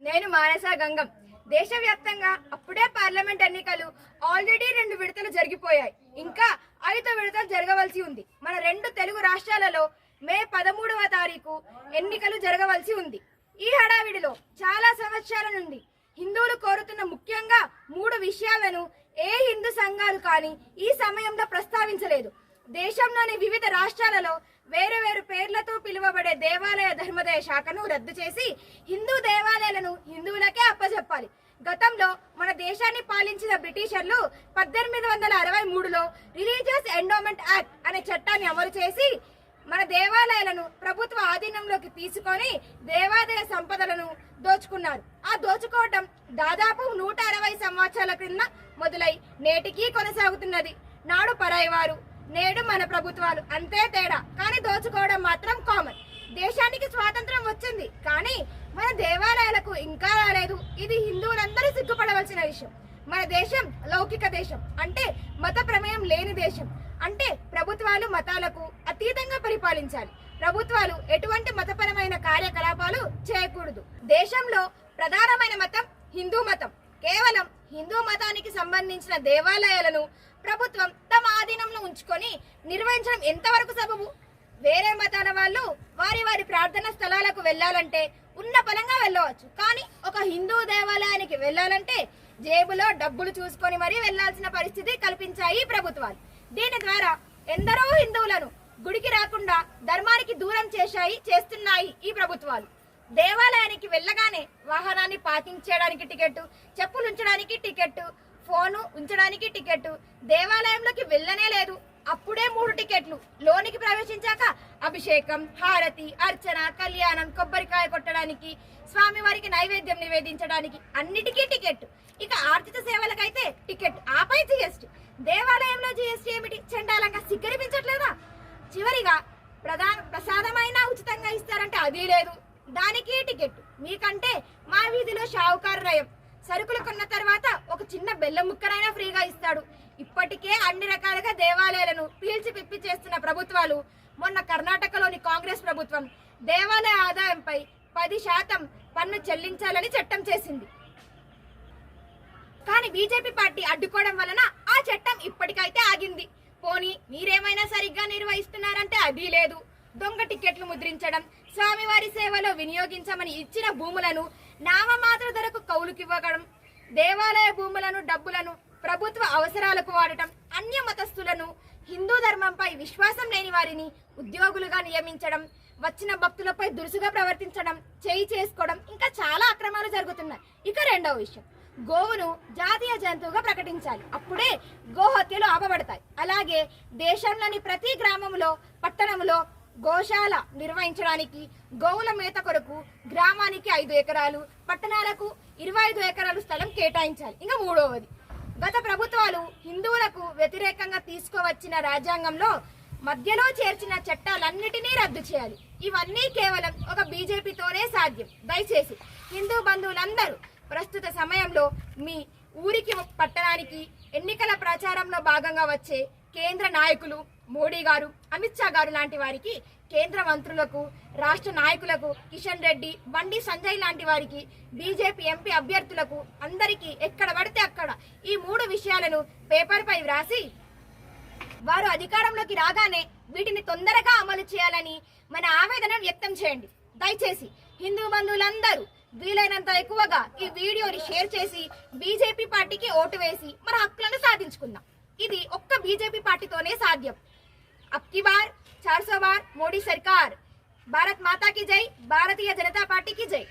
నేను మానస గంగం. దేశవ్యాప్తంగా అప్పుడే పార్లమెంట్ ఎన్నికలు ఆల్రెడీ 2 విడతలు జరిగిపోయాయి. ఇంకా 5వ విడతలు జరగవలసి ఉంది. మన 2 తెలుగు రాష్ట్రాలలో మే 13వ తారీఖు ఎన్నికలు జరగవలసి ఉంది. ఈ హడావిడిలో చాలా సంవత్సరాల నుండి హిందువులు కోరుతున్న ముఖ్యంగా 3 విషయాలను ఏ హిందూ సంఘాలు కానీ ఈ సమయంలో ప్రస్తావించలేదు. దేశంలోని వివిధ రాష్ట్రాలలో వేరు వేరు పేర్లతో పిలువబడే దేవాలయ ధర్మదయ శాఖను రద్దు చేసి హిందూ దేవాలయాలను హిందువులకే అప్పజెప్పాలి. గతంలో మన దేశాన్ని పాలించిన బ్రిటిషర్లు 1863లో రిలీజియస్ ఎండోమెంట్ యాక్ట్ అనే చట్టాన్ని అమలు చేసి మన దేవాలయాలను ప్రభుత్వ ఆధీనంలోకి తీసుకొని దేవాదాయ సంపదలను దోచుకున్నారు. ఆ దోచుకోవటం దాదాపు 160 సంవత్సరాల క్రింద మొదలై నేటికీ కొనసాగుతున్నది. నాడు పరాయివారు, నేడు మన ప్రభుత్వాలు, అంతే తేడా. కానీ దోచుకోవడం మాత్రం కామన్. దేశానికి స్వాతంత్రం వచ్చింది, కానీ మన దేవాలయాలకు ఇంకా రాలేదు. ఇది హిందువులందరూ సిగ్గుపడవలసిన విషయం. మన దేశం లౌకిక దేశం, అంటే మత ప్రమేయం లేని దేశం. అంటే ప్రభుత్వాలు మతాలకు అతీతంగా పరిపాలించాలి. ప్రభుత్వాలు ఎటువంటి మతపరమైన కార్యకలాపాలు చేయకూడదు. దేశంలో ప్రధానమైన మతం హిందూ మతం. కేవలం హిందూ మతానికి సంబంధించిన దేవాలయాలను ప్రభుత్వం తమ ఆధీనంలో ఉంచుకొని నిర్వహించడం ఎంతవరకు సబబు? వేరే మతాల వాళ్ళు వారి వారి ప్రార్థనా స్థలాలకు వెళ్లాలంటే ఉన్న పలంగా వెళ్ళవచ్చు. కానీ ఒక హిందూ దేవాలయానికి వెళ్లాలంటే జేబులో డబ్బులు చూసుకొని మరీ వెళ్లాల్సిన పరిస్థితి కల్పించాయి ప్రభుత్వాలు. దీని ద్వారా ఎందరో హిందువులను గుడికి రాకుండా ధర్మానికి దూరం చేస్తున్నాయి ఈ ప్రభుత్వాలు. దేవాలయానికి వెళ్ళగానే వాహనాన్ని పార్కింగ్ చేయడానికి టికెట్, చెప్పులు ఉంచడానికి టికెట్, ఫోను ఉంచడానికి టికెట్, దేవాలయంలోకి వెళ్ళనే లేదు. అప్పుడే 3 టికెట్లు. లోనికి ప్రవేశించాక అభిషేకం, హారతి, అర్చన, కళ్యాణం, కొబ్బరికాయ కొట్టడానికి, స్వామివారికి నైవేద్యం నివేదించడానికి అన్నిటికీ టికెట్. ఇక ఆర్థిక సేవలకైతే టికెట్, ఆపై జిఎస్టీ. దేవాలయంలో జిఎస్టీ ఏమిటి? చండాలంగా సిగ్గరిపించట్లేదా? చివరిగా ప్రసాదమైనా ఉచితంగా ఇస్తారంటే అది లేదు, దానికి టికెట్. మీకంటే మా వీధిలో షావుకారు నయం. సరుకులు కొన్న తర్వాత ఒక చిన్న బెల్లం ముక్కనైనా ఫ్రీగా ఇస్తాడు. ఇప్పటికే అన్ని రకాలుగా దేవాలయాలను పీల్చి పిప్పి చేస్తున్న ప్రభుత్వాలు. మొన్న కర్ణాటకలోని కాంగ్రెస్ ప్రభుత్వం దేవాలయ ఆదాయంపై 10% పన్ను చెల్లించాలని చట్టం చేసింది. కానీ బీజేపీ పార్టీ అడ్డుకోవడం వలన ఆ చట్టం ఇప్పటికైతే ఆగింది. పోనీ మీరేమైనా సరిగ్గా నిర్వహిస్తున్నారంటే అది లేదు. దొంగ టికెట్లు ముద్రించడం, స్వామివారి సేవలో వినియోగించమని ఇచ్చిన భూములను నామమాత్ర ధరకు కౌలుకివ్వడం, దేవాలయ భూములను డబ్బులను ప్రభుత్వ అవసరాలకు వాడటం, అన్య మతస్థులను, హిందూ ధర్మంపై విశ్వాసం లేని వారిని ఉద్యోగులుగా నియమించడం, వచ్చిన భక్తులపై దురుసుగా ప్రవర్తించడం, చేయి చేసుకోవడం, ఇంకా చాలా అక్రమాలు జరుగుతున్నాయి. ఇక 2వ విషయం, గోవును జాతీయ జంతువుగా ప్రకటించాలి. అప్పుడే గోహత్యలు ఆపబడతాయి. అలాగే దేశంలోని ప్రతి గ్రామంలో, పట్టణంలో గోశాల నిర్వహించడానికి గోవుల మేత కొరకు గ్రామానికి 5 ఎకరాలు, పట్టణాలకు 25 ఎకరాలు స్థలం కేటాయించాలి. ఇంకా 3వది, గత ప్రభుత్వాలు హిందువులకు వ్యతిరేకంగా తీసుకువచ్చిన రాజ్యాంగంలో మధ్యలో చేర్చిన చట్టాలన్నిటినీ రద్దు చేయాలి. ఇవన్నీ కేవలం ఒక బీజేపీతోనే సాధ్యం. దయచేసి హిందూ బంధువులందరూ ప్రస్తుత సమయంలో మీ ఊరికి, పట్టణానికి ఎన్నికల ప్రచారంలో భాగంగా వచ్చే కేంద్ర నాయకులు, మోడీ గారు, అమిత్ షా గారు లాంటి వారికి, కేంద్ర మంత్రులకు, రాష్ట్ర నాయకులకు, కిషన్ రెడ్డి, బండి సంజయ్ లాంటి వారికి, బీజేపీ ఎంపీ అభ్యర్థులకు అందరికీ ఎక్కడ పడితే అక్కడ ఈ 3 విషయాలను పేపర్ పై వ్రాసి వారు అధికారంలోకి రాగానే వీటిని తొందరగా అమలు చేయాలని మన ఆవేదన వ్యక్తం చేయండి. దయచేసి హిందూ బంధువులందరూ వీలైనంత ఎక్కువగా ఈ వీడియోని షేర్ చేసి బీజేపీ పార్టీకి ఓటు వేసి మన హక్కులను సాధించుకుందాం. ఇది ఒక్క బీజేపీ పార్టీతోనే సాధ్యం. అబ్కి బార్ 400 బార్ మోడీ సర్కార్. భారత్ మాతా की जय, భారతీయ జనతా పార్టీకి జై.